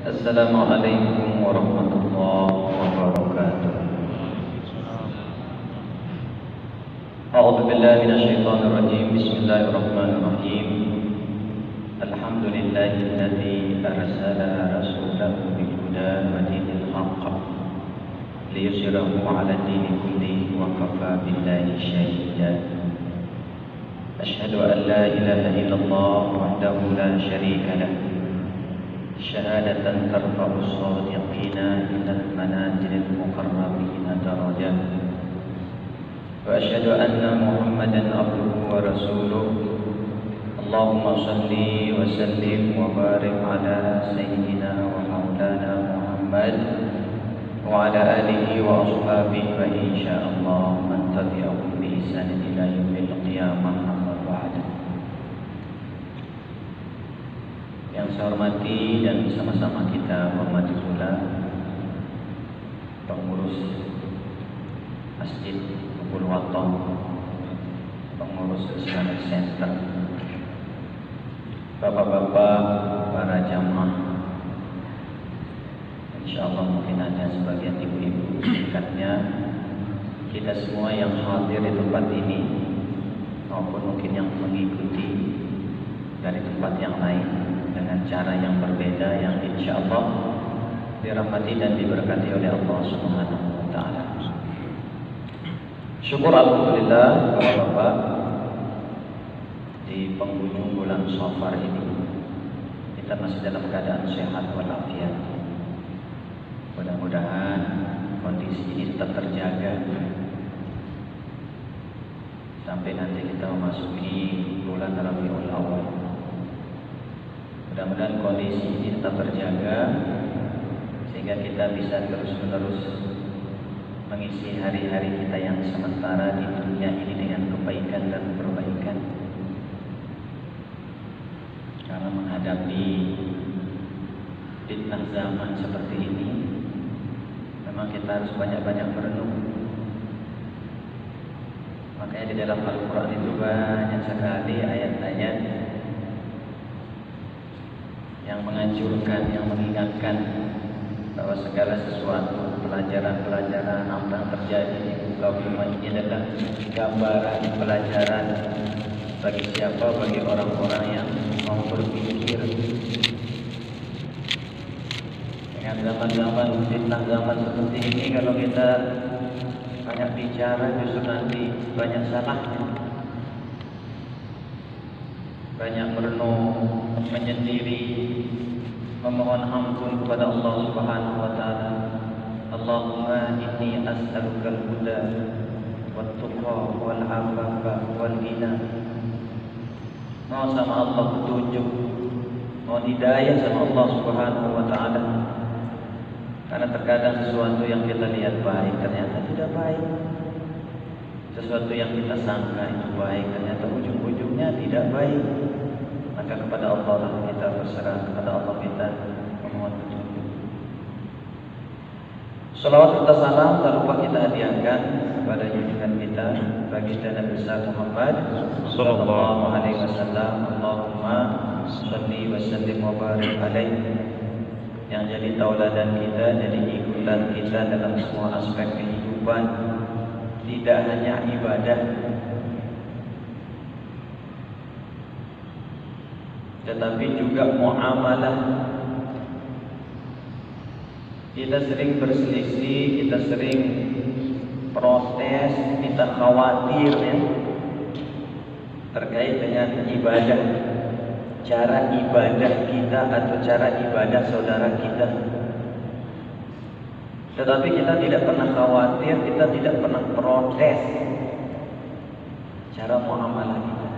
Assalamualaikum warahmatullahi wabarakatuh. A'udzu billahi minasyaitonir rajim. Bismillahirrahmanirrahim. Alhamdulillahilladzi arsala rasulahu bil huda wa dinil haqq liyuzhirahu 'ala dini kullihi wa kafa billahi shahida. Asyhadu an la ilaha illallah wahdahu la syarika lahu syahadatan tarfa'u as-shadiqina ilal manazilil muqarrabina darajat. Wa asyhadu anna Muhammadan abduhu wa rasuluh. Allahumma salli wa sallim wa barik ala sayyidina wa maulana Muhammad wa ala alihi wa ashabihi wa insyaallah man tabi'ahum bi ihsan ila yaumil qiyamah. Yang saya hormati dan sama-sama kita hormati pula pengurus Masjid Nurul Wathon, pengurus Islamic Center, bapak-bapak, para jamaah, insyaallah mungkin ada sebagian ibu-ibu dekatnya, kita semua yang hadir di tempat ini maupun mungkin yang mengikuti dari tempat yang lain dengan cara yang berbeda yang insyaallah dirahmati dan diberkati oleh Allah Subhanahu wa taala. Syukur alhamdulillah Bapak-bapak, di penghujung bulan Safar ini kita masih dalam keadaan sehat walafiat. Mudah-mudahan kondisi ini tetap terjaga sampai nanti kita memasuki bulan Rabiul Awal. Mudah-mudahan kondisi ini tetap terjaga sehingga kita bisa terus-menerus mengisi hari-hari kita yang sementara di dunia ini dengan kebaikan dan perbaikan. Karena menghadapi fitnah zaman seperti ini, memang kita harus banyak-banyak merenung. Makanya di dalam Al-Quran itu banyak sekali ayat-ayat yang menganjurkan, yang mengingatkan bahwa segala sesuatu, pelajaran-pelajaran apa yang terjadi di muka bumi ini adalah gambaran pelajaran bagi siapa, bagi orang-orang yang mau berpikir. Dengan zaman-zaman fitnah zaman seperti ini, kalau kita banyak bicara justru nanti banyak salahnya. Banyak merenung, menyendiri, memohon ampun kepada Allah Subhanahu wa taala. Allahumma inni as'aluka al-huda wat-tuqa wal-afafa wal-ghina. Mohon sama Allah petunjuk, mohon hidayah sama Allah Subhanahu wa taala. Karena terkadang sesuatu yang kita lihat baik ternyata tidak baik. Sesuatu yang kita sangka itu baik ternyata ujung-ujungnya tidak baik. Maka kepada Allah lah kita berserah, kepada Allah kita memohon petunjuk. Salawat serta salam tak lupa kita hadiahkan kepada junjungan kita baginda Nabi besar Muhammad sallallahu alaihi wasallam. Allahumma shalli wa sallim wa barik alaihi, yang jadi tauladan kita, jadi ikutan kita dalam semua aspek kehidupan, tidak hanya ibadah tetapi juga muamalah. Kita sering berselisih, kita sering protes, kita khawatir ya, terkait dengan ibadah, cara ibadah kita atau cara ibadah saudara kita. Tetapi kita tidak pernah khawatir, kita tidak pernah protes cara muamalah kita.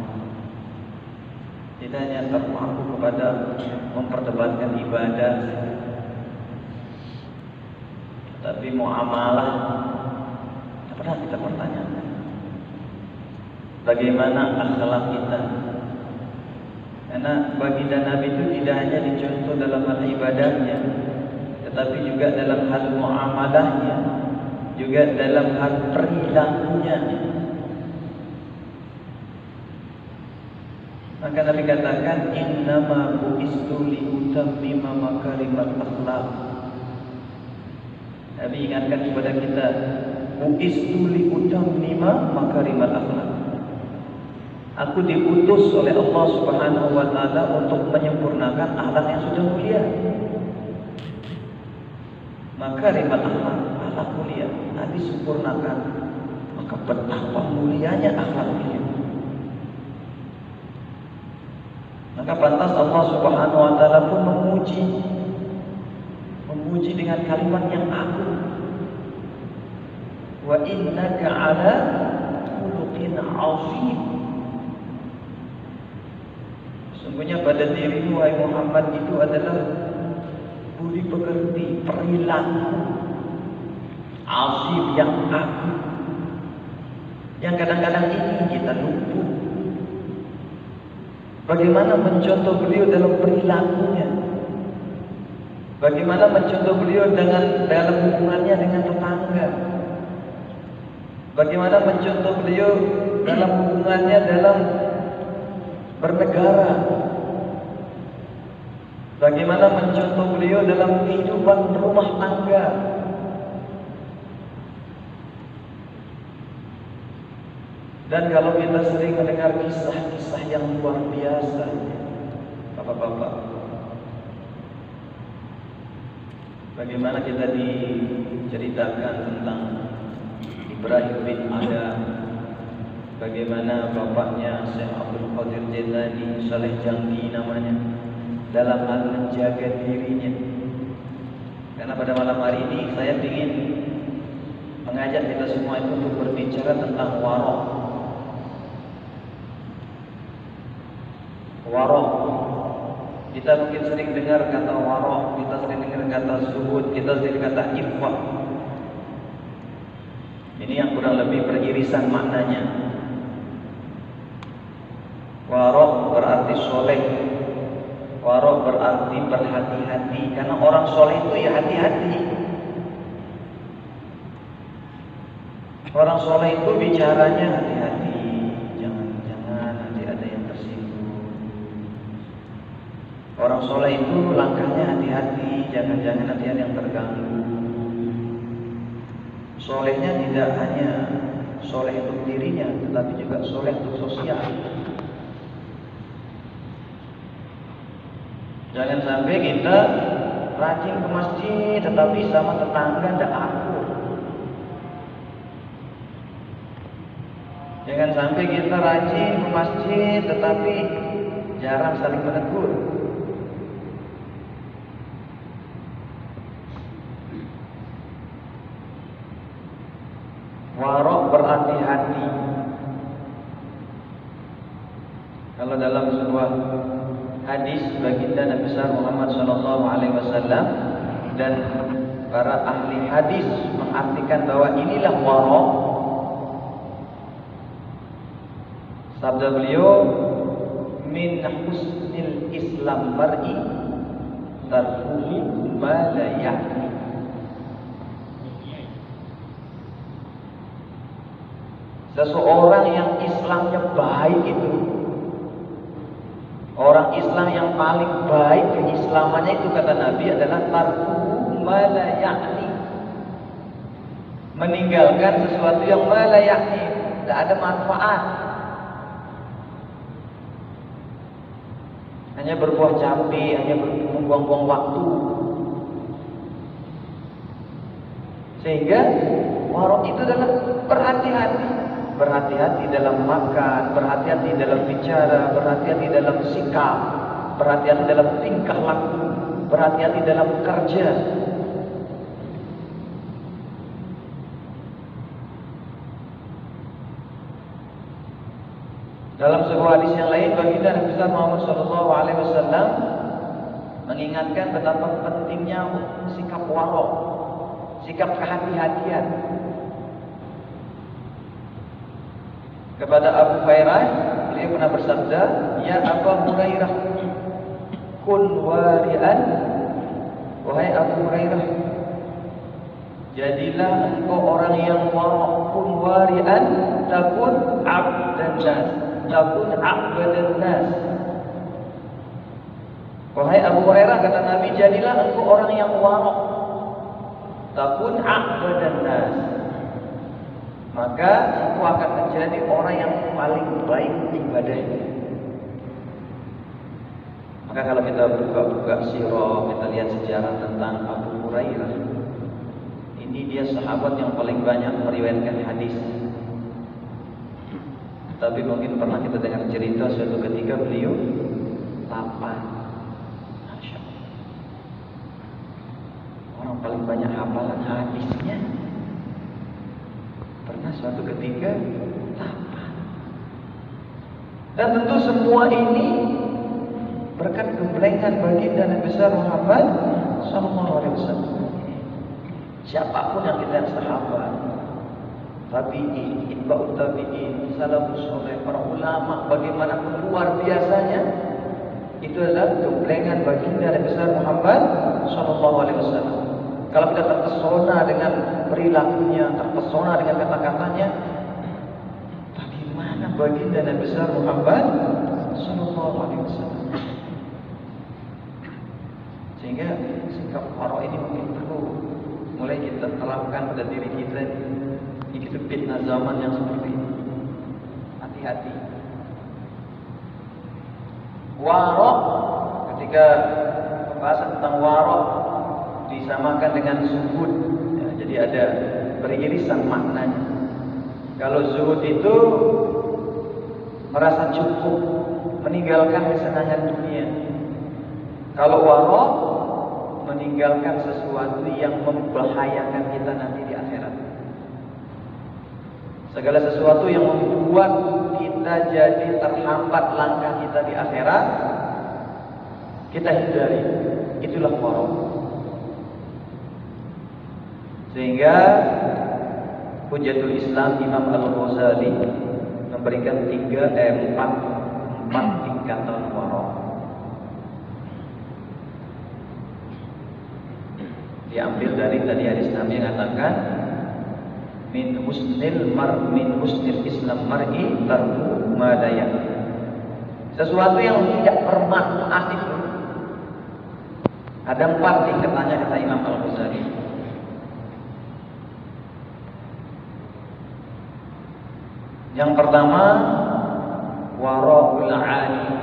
Kita hanya terpaku kepada memperdebatkan ibadah, tapi muamalah tidak pernah kita pertanyakan. Bagaimana akhlak kita? Karena baginda Nabi itu tidak hanya dicontoh dalam hal ibadahnya, tetapi juga dalam hal muamalahnya, juga dalam hal perilakunya. Maka Nabi katakan, innama bu'istu liutammima makarimal akhlaq. Nabi ingatkan kepada kita, bu'istu liutammima makarimal akhlaq. Aku diutus oleh Allah Subhanahu wa taala untuk menyempurnakan akhlak yang sudah mulia. Makarimal akhlaq, akhlak mulia, Nabi sempurnakan. Maka betapa mulianya akhlak mulia. Maka pantas Allah Subhanahu wa taala pun memuji dengan kalimat yang agung. Wa innaka ala khuluqin 'azim. Sungguhnya pada dirimu wahai Muhammad itu adalah budi pekerti, perilaku azim yang agung. Yang kadang-kadang ini kita lupa. Bagaimana mencontoh beliau dalam perilakunya? Bagaimana mencontoh beliau dalam hubungannya dengan tetangga? Bagaimana mencontoh beliau dalam hubungannya dalam bernegara? Bagaimana mencontoh beliau dalam kehidupan rumah tangga? Dan kalau kita sering mendengar kisah-kisah yang luar biasa, bapak-bapak, bagaimana kita diceritakan tentang Ibrahim bin Adam, bagaimana bapaknya Syekh Abdul Qadir Jailani, Saleh Jangki namanya, dalam hal menjaga dirinya. Karena pada malam hari ini saya ingin mengajak kita semua itu untuk berbicara tentang warok. Warok. Kita mungkin sering dengar kata warok, kita sering dengar kata zuhud, kita sering kata iffah. Ini yang kurang lebih beririsan maknanya. Warok berarti soleh. Warok berarti berhati-hati. Karena orang soleh itu ya hati-hati. Orang soleh itu bicaranya hati-hati. Jangan-jangan nanti ada yang tersinggung. Orang soleh itu langkahnya hati-hati. Jangan-jangan nanti ada yang terganggu. Solehnya tidak hanya soleh untuk dirinya, tetapi juga soleh untuk sosial. Jangan sampai kita rajin ke masjid tetapi sama tetangga tidak akur. Jangan sampai kita rajin ke masjid tetapi jarang saling menegur. Warok berarti hati. Kalau dalam sebuah hadis baginda Nabi besar Muhammad SAW dan para ahli hadis mengartikan bahwa inilah warok. Sabda beliau, min husnil Islam mar'i tarkuhu ma la ya'ni. Seseorang yang Islamnya baik itu, orang Islam yang paling baik keislamannya itu kata Nabi adalah tarkuhu ma la ya'ni. Meninggalkan sesuatu yang ma la ya'ni, tidak ada manfaat. Hanya berbuah capek, hanya membuang-buang waktu. Sehingga warok itu adalah berhati-hati. Berhati-hati dalam makan, berhati-hati dalam bicara, berhati-hati dalam sikap, berhati-hati dalam tingkah laku, berhati-hati dalam kerja. Dalam sebuah hadis yang lain, baginda Nabi besar Muhammad SAW mengingatkan betapa pentingnya sikap warok, sikap kehati-hatian. Kepada Abu Hurairah, beliau pernah bersabda, ya Abu Hurairah, kun wari'an. Wahai Abu Hurairah, jadilah engkau orang yang warok. Kun wari'an takun abdan nas, takun abdan nas. Wahai Abu Hurairah, kata Nabi, jadilah engkau orang yang warok, takun a'badan nas, maka engkau akan menjadi orang yang paling baik ibadahnya. Maka kalau kita buka-buka sirah, kita lihat sejarah tentang Abu Hurairah, ini dia sahabat yang paling banyak meriwayatkan hadis. Tapi mungkin pernah kita dengar cerita suatu ketika beliau lapar. Masya Allah. Orang paling banyak hafalan hadisnya. Pernah suatu ketika lapar. Dan tentu semua ini berkat gemblengan baginda Nabi besar Muhammad sallallahu alaihi wasallam. Siapapun yang kita sahabat, tabi'in, itba'ut tabi'in, salafus saleh, para ulama bagaimanapun luar biasanya, itu adalah gemblengan baginda Nabi besar Muhammad sallallahu alaihi wasallam. Kalau kita terpesona dengan perilakunya, terpesona dengan kata-katanya, bagaimana baginda Nabi besar Muhammad sallallahu alaihi wasallam? Sehingga sikap warok ini mungkin perlu mulai kita terapkan pada diri kita. Ini fitnah zaman yang seperti ini. Hati-hati. Warok, ketika pembahasan tentang warok disamakan dengan zuhud, ya, jadi ada beririsan maknanya. Kalau zuhud itu merasa cukup, meninggalkan kesenangan dunia. Kalau warok, meninggalkan sesuatu yang membahayakan kita nanti di akhirat. Segala sesuatu yang membuat kita jadi terhambat langkah kita di akhirat, kita hindari. Itulah warok. Sehingga Hujjatul Islam Imam Al-Ghazali memberikan empat tingkatan warok. Diambil dari tadi hadis Nabi yang mengatakan min husnil Islam mar'i tarku ma la ya'ni. Sesuatu yang tidak bermanfaat itu ada 4 tingkatannya, kata Imam Al-Ghazali. Yang pertama, wara'ul adil.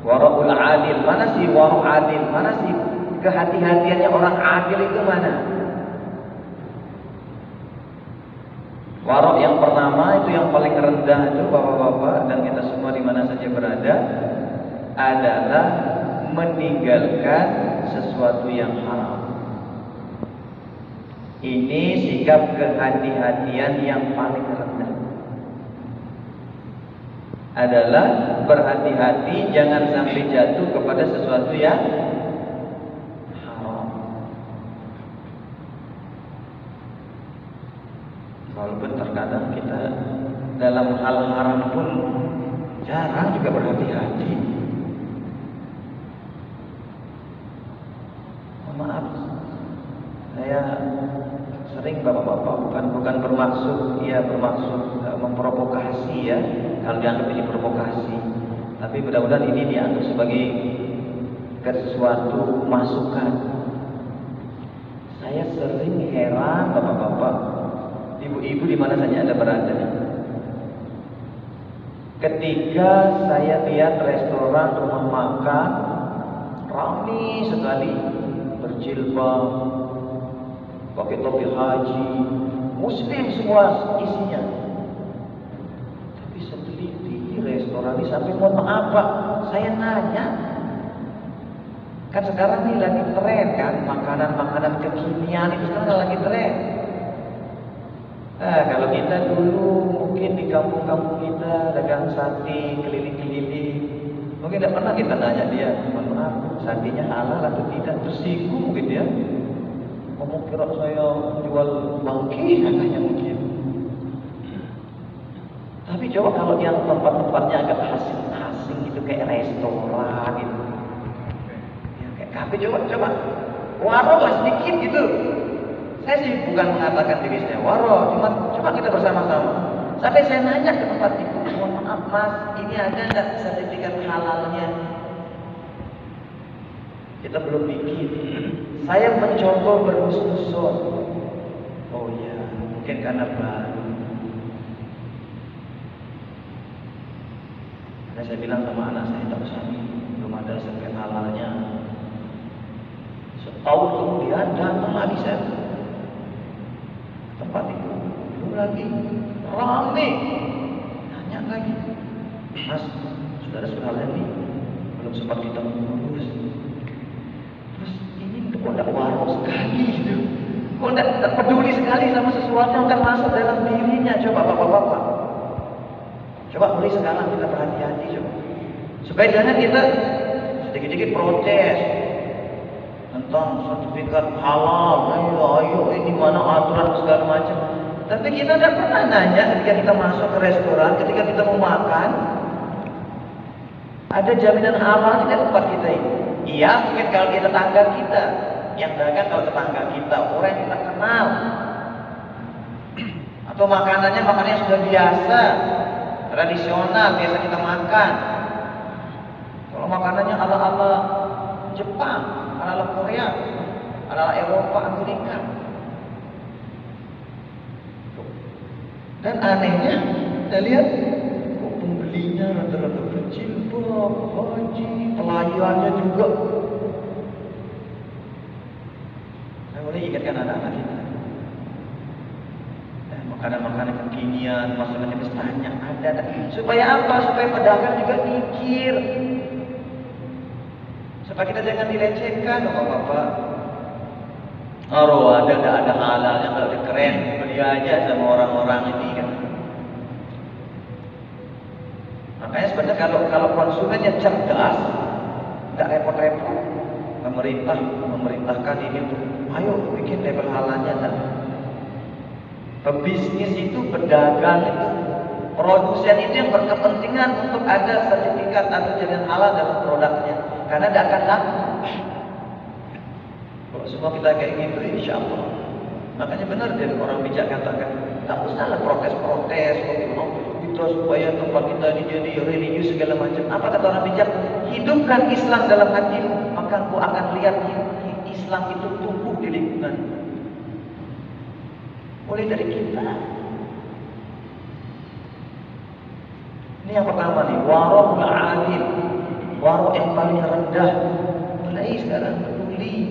Wara'ul adil, mana sih wara'ul adil? Mana sih kehati-hatiannya orang adil itu mana? Warok yang pertama itu yang paling rendah itu bapak-bapak dan kita semua di mana saja berada adalah meninggalkan sesuatu yang haram. Ini sikap kehati-hatian yang paling rendah. Adalah berhati-hati jangan sampai jatuh kepada sesuatu yang walaupun terkadang kita dalam hal haram pun jarang juga berhati-hati. Maaf, saya sering bapak-bapak bukan bermaksud memprovokasi ya, kalau dianggap ini provokasi. Tapi mudah-mudahan ini dianggap sebagai sesuatu masukan. Saya sering heran bapak-bapak, ibu-ibu di mana saja Anda berada. Ketika saya lihat restoran, rumah makan ramai sekali, berjilbab, pakai topi haji, muslim semua isinya. Tapi seteliti restoran ini sampai mohon maaf Pak, saya nanya, kan sekarang ini lagi tren kan, makanan-makanan kekinian itu sekarang lagi tren. Nah, kalau kita dulu mungkin di kampung-kampung kita dagang sate keliling-keliling, mungkin tidak pernah kita nanya dia, mohon maaf, satenya halal atau tidak, tersinggung mungkin dia. Ngomong kira saya jual bangki katanya mungkin. Tapi coba kalau yang tempat-tempatnya agak asing-asing gitu kayak restoran gitu, ya, kayak kafe, coba warung lah sedikit gitu. Saya sih bukan mengatakan diri saya waro, cuma coba kita bersama-sama. Sampai saya nanya ke tempat itu, mohon maaf mas, ini ada nggak sertifikat halalnya? Kita belum bikin. Saya mencoba berhusnuzon. Oh ya, mungkin karena baru. Karena saya bilang sama anak saya, tak usah, belum ada sertifikat halalnya. Setahun kemudian datang lagi saya tempat itu, belum lagi rame, nanya lagi, Mas, sudah ada halal nih, belum sempat kita mengurus. Terus ini kok tidak warok sekali gitu, kok tidak peduli sekali sama sesuatu yang akan masuk dalam dirinya. Coba bapak-bapak, coba mulai sekarang kita berhati-hati coba, supaya jangan kita sedikit-sedikit protes tentang sertifikat halal, ayo ini mana aturan segala macam. Tapi kita tidak pernah nanya ketika kita masuk ke restoran, ketika kita mau makan, ada jaminan halal di tempat kita ini. Iya, mungkin kalau kita tetangga kita, yang dagang kalau tetangga kita, orang yang kita kenal, atau makanannya sudah biasa, tradisional, biasa kita makan. Kalau makanannya ala-ala Jepang, ala-ala Korea, ala-ala Eropa, Amerika. Dan anehnya, kita lihat kok pembelinya rata-rata berjilbab, haji, pelayannya juga. Saya boleh ingatkan anak-anak kita. Makanan-makanan kekinian, masalahnya tanya ada. Supaya apa? Supaya pedagang juga mikir. Supaya kita jangan dilecehkan, Bapak-bapak. Oh, ada halalnya, kalau ada keren, beli aja sama orang-orang ini kan. Makanya sebenarnya kalau konsumennya cerdas, nggak repot-repot, memerintahkan ini untuk, ayo bikin label halalnya. Pebisnis itu, pedagang itu, produsen itu yang berkepentingan untuk ada sertifikat atau jaminan halal dalam produknya, karena tidak akan laku. Kalau semua kita kayak gitu, insya Allah. Makanya benar dari orang bijak katakan, tak usahlah protes-protes, kita supaya tempat kita ini jadi religius segala macam. Apa kata orang bijak? Hidupkan Islam dalam hatimu, maka engkau akan lihat Islam itu tumbuh di lingkungan. Mulai dari kita. Ini yang pertama nih, warok adil, warok yang paling rendah. Mulai sekarang peduli.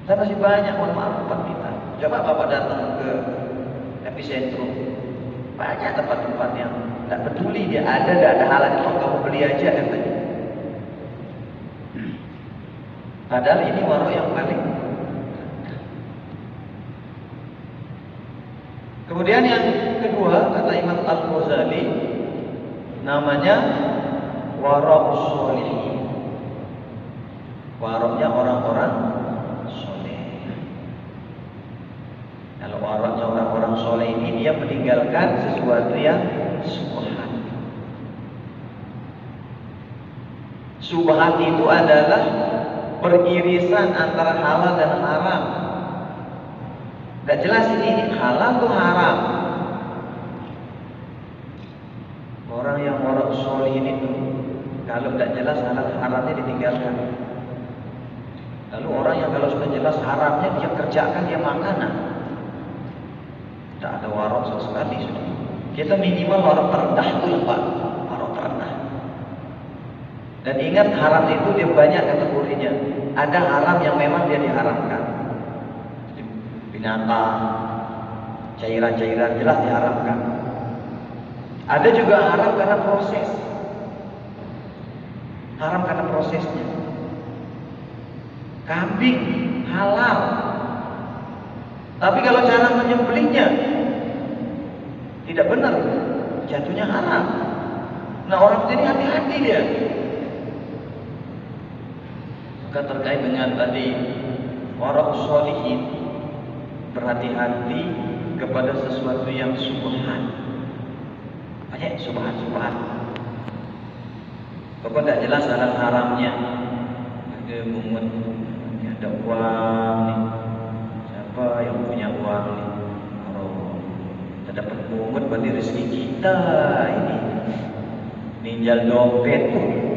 Dan masih banyak, mohon maaf, tempat kita. Coba Bapak datang ke epicentrum, banyak tempat-tempat yang tidak peduli dia ada halal itu, kamu beli aja katanya. Padahal ini warok yang paling. Kemudian yang kedua, kata Imam Al-Ghazali, namanya warok sholihin. Waroknya orang-orang soleh. Kalau waroknya orang-orang soleh ini, dia meninggalkan sesuatu yang subhat. Subhat itu adalah peririsan antara halal dan haram. Tidak jelas ini halal atau haram. Orang yang warok sholihin itu, kalau tidak jelas halal haramnya ditinggalkan. Lalu orang yang kalau sudah jelas haramnya dia kerjakan, dia makan. Tidak ada warok sama sekali sudah. Kita minimal warok terendah itu Pak, warok terendah. Dan ingat, haram itu dia banyak kategorinya. Ada haram yang memang dia diharamkan. Binatang, cairan-cairan jelas diharamkan. Ada juga haram karena proses. Haram karena prosesnya. Kambing halal, tapi kalau cara menyembelihnya tidak benar, jatuhnya haram. Nah, orang jadi hati-hati dia. Maka terkait dengan tadi warok sholihin, berhati-hati kepada sesuatu yang subhat. Banyak subhat. Pokoknya tidak jelas halal haramnya. Ada mumet, ada uang nih. Siapa yang punya uang nih? Kalau kita dapat berarti rezeki kita ini. Ninjal dompet,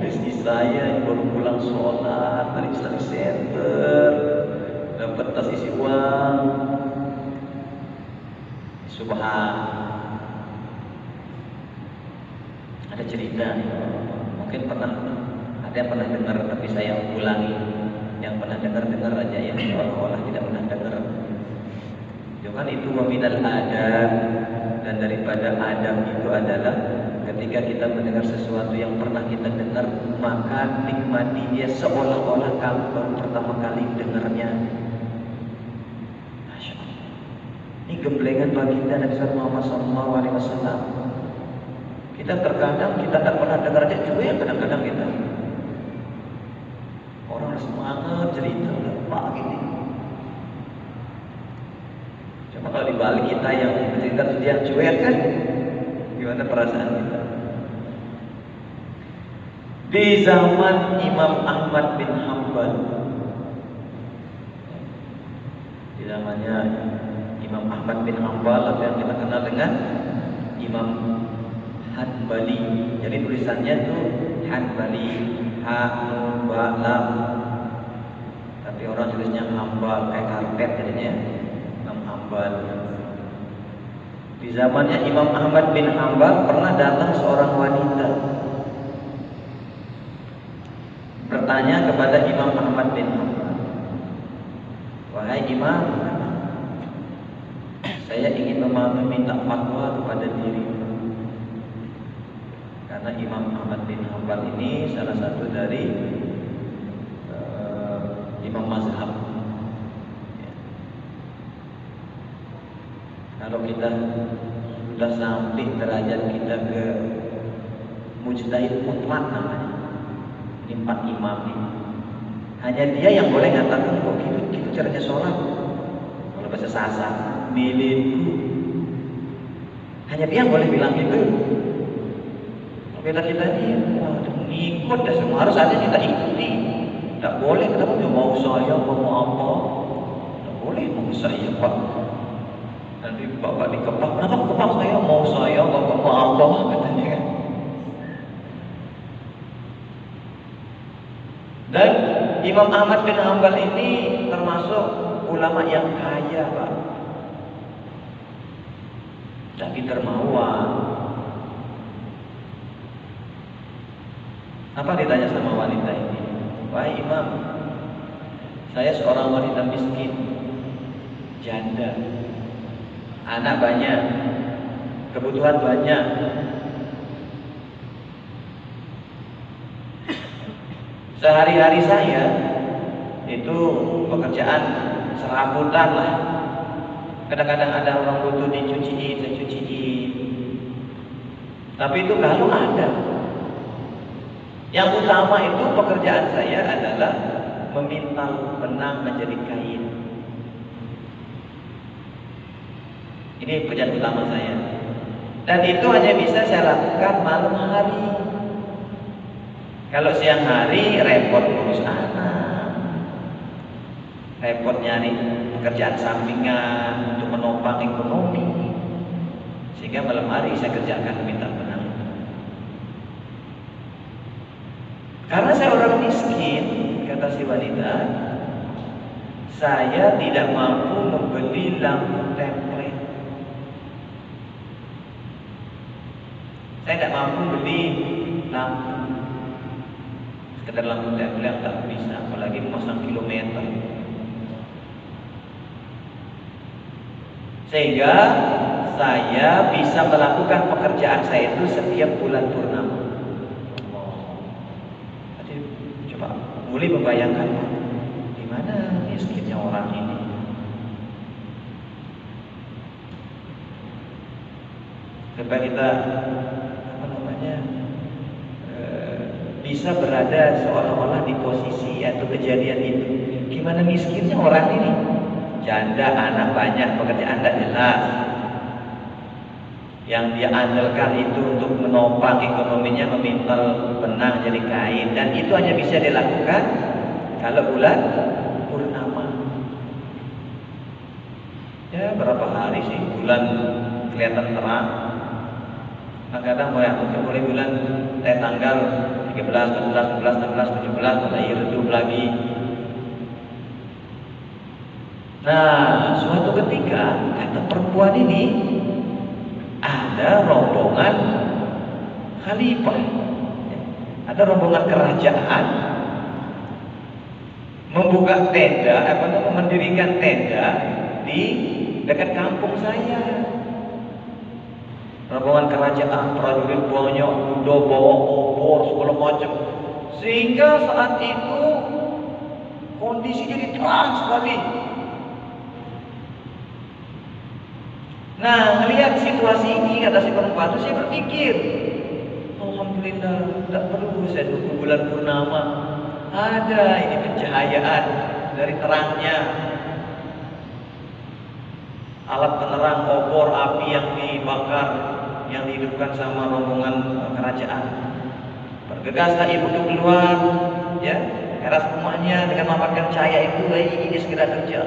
rezeki saya baru pulang sholat dari Islamic Center, dapat tas isi uang. Subhan. Ada cerita, mungkin ada yang pernah dengar, tapi saya ulangi. Yang pernah dengar aja, yang seolah-olah tidak pernah dengar. Jangan itu waminal adab, dan daripada adab itu adalah ketika kita mendengar sesuatu yang pernah kita dengar, maka nikmati dia seolah-olah kamu baru pertama kali dengarnya. Masya Allah. Ini gemblengan baginda Nabi Muhammad SAW. Kita terkadang kita tak pernah dengar aja cuek kadang-kadang kita. Orang semangat cerita lupa gini. Cuma kalau dibalik kita yang cerita dia cuek kan, gimana perasaan kita? Di zaman Imam Ahmad bin Hanbal, di zamannya Imam Ahmad bin Hanbal atau yang kita kenal dengan Imam Hanbali. Jadi tulisannya itu Hanbali, Ha-Nun-Ba-Lam. Tapi orang tulisnya Hanbal, kayak karpet jadinya Imam Hanbal. Di zamannya Imam Ahmad bin Hanbal pernah datang seorang wanita bertanya kepada Imam Ahmad bin Hanbal, "Wahai Imam, saya ingin meminta fatwa kepada dirimu." Karena Imam Ahmad bin Hanbal ini salah satu dari imam mazhab. Kalau kita sudah sampai derajat kita ke mujtahid mutlak namanya, 4 imam ini, hanya dia yang boleh mengatakan kok gitu caranya sholat. Kalau bahasa Sasak, milihku, hanya dia yang boleh bilang gitu. Beda kita ini, ikut dan semua harus ada kita ikuti. Tak boleh kita punya mau saya, mau apa. Tak boleh mau saya pak. Nanti bapak dikepak, kenapa kepak saya? Mau saya, bapak mau apa katanya kan. Dan Imam Ahmad bin Hanbal ini termasuk ulama yang kaya pak. Tapi dermawan. Apa ditanya sama wanita ini? Wahai Imam, saya seorang wanita miskin, janda, anak banyak, kebutuhan banyak. Sehari-hari saya itu pekerjaan serabutan lah. Kadang-kadang ada orang butuh dicuciin, saya cuciin. Tapi itu kalau ada. Yang utama itu pekerjaan saya adalah memintal benang menjadi kain. Ini pekerjaan utama saya. Dan itu hanya bisa saya lakukan malam hari. Kalau siang hari repot ngurus anak, repot nyari pekerjaan sampingan untuk menopang ekonomi. Sehingga malam hari saya kerjakan memintal benang. Karena saya orang miskin, kata si wanita, saya tidak mampu membeli lampu template. Saya tidak mampu beli lampu. Sekedar lampu template tak bisa, apalagi memasang kilometer. Sehingga saya bisa melakukan pekerjaan saya itu setiap bulan purnama. Mulai membayangkan di mana miskinnya orang ini. Supaya kita bisa berada seolah-olah di posisi atau kejadian itu. Gimana miskinnya orang ini? Janda, anak banyak, pekerjaan tidak jelas. Yang dia andalkan itu untuk menopang ekonominya memintal benang jadi kain, dan itu hanya bisa dilakukan kalau bulan purnama. Ya berapa hari sih bulan kelihatan terang. Kadang-kadang mulai bulan tanggal 13, 14, 15, 16, 17, mulai redup lagi. Nah, suatu ketika kata perempuan ini ada rombongan khalifah, ada rombongan kerajaan membuka tenda, mendirikan tenda di dekat kampung saya. Rombongan kerajaan, prajurit banyak, kuda bawa obor segala macam, sehingga saat itu kondisi jadi terang sekali. Nah, melihat situasi ini, kata si perempuan itu, saya berpikir, alhamdulillah, tidak perlu saya tunggu bulan purnama. Ada ini pencahayaan dari terangnya alat penerang obor api yang dibakar, yang dihidupkan sama rombongan kerajaan. Bergegaslah ibu itu keluar, ya, teras rumahnya dengan memanfaatkan cahaya itu. Ini segera kerja.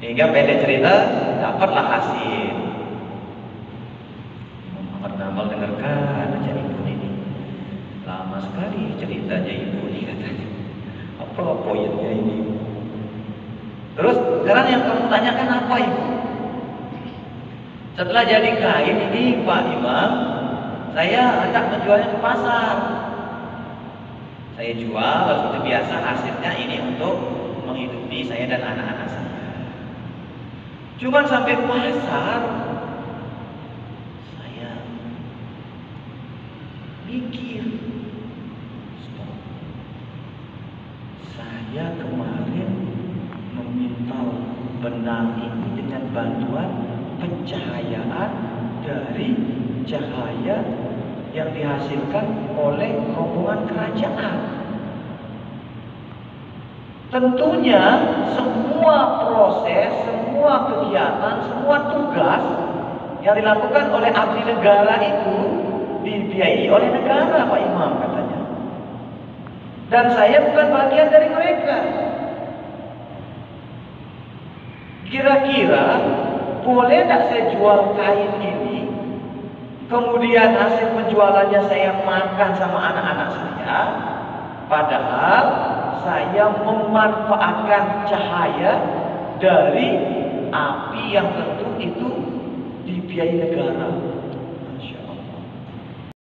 Hingga pendek cerita, dapatlah hasil. Muhammad Namal dengarkan aja ibu ini. Lama sekali ceritanya ibu ini, katanya. Apa poinnya ini? Terus sekarang yang kamu tanyakan apa ibu? Setelah jadi kain ini Pak Imam, saya hendak menjualnya ke pasar. Saya jual, seperti biasa hasilnya ini untuk menghidupi saya dan anak-anak saya. Cuman sampai pasar, saya mikir, stop. Saya kemarin meminta benang ini dengan bantuan pencahayaan dari cahaya yang dihasilkan oleh rombongan kerajaan. Tentunya semua proses, semua kegiatan, semua tugas yang dilakukan oleh abdi negara itu dibiayai oleh negara, Pak Imam, katanya. Dan saya bukan bagian dari mereka. Kira-kira boleh tidak saya jual kain ini, kemudian hasil penjualannya saya makan sama anak-anak saya, padahal saya memanfaatkan cahaya dari api yang tentu itu dibiayai negara.